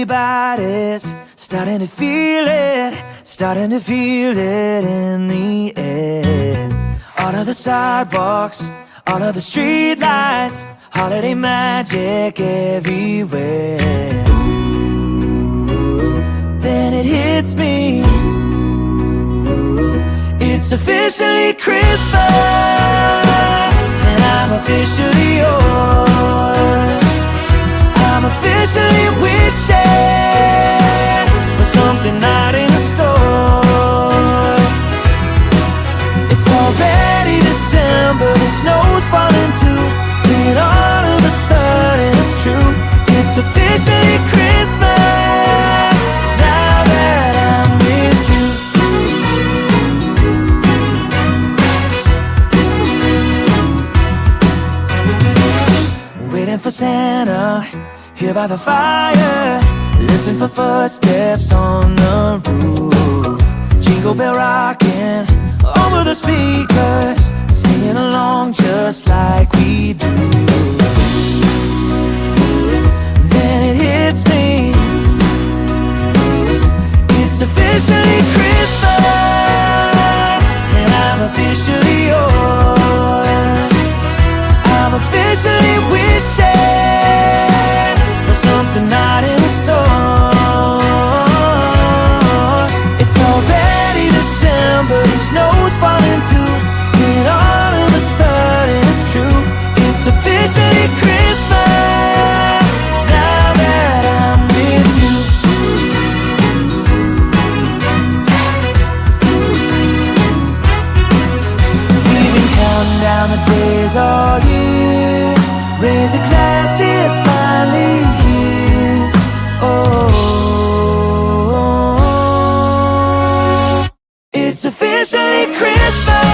Everybody's starting to feel it, starting to feel it in the air. All of the sidewalks, all of the street lights, holiday magic everywhere. Then it hits me, it's officially Christmas, and I'm officially yours. I'm officially wishing for something not in the store. It's already December, the snow's falling too, then all of a sudden it's true. It's officially Christmas, now that I'm with you. Waiting for Santa here by the fire, listen for footsteps on the roof. Jingle bell rocking over the speakers, singing along just like we do. Then it hits me, it's officially Christmas, and I'm officially yours. I'm officially wishing something not in the store. It's already December, the snow's falling too, and all of a sudden it's true. It's officially Christmas, now that I'm with you. We've been counting down the days all year, raise a glass, it's finally here. Oh, it's officially Christmas.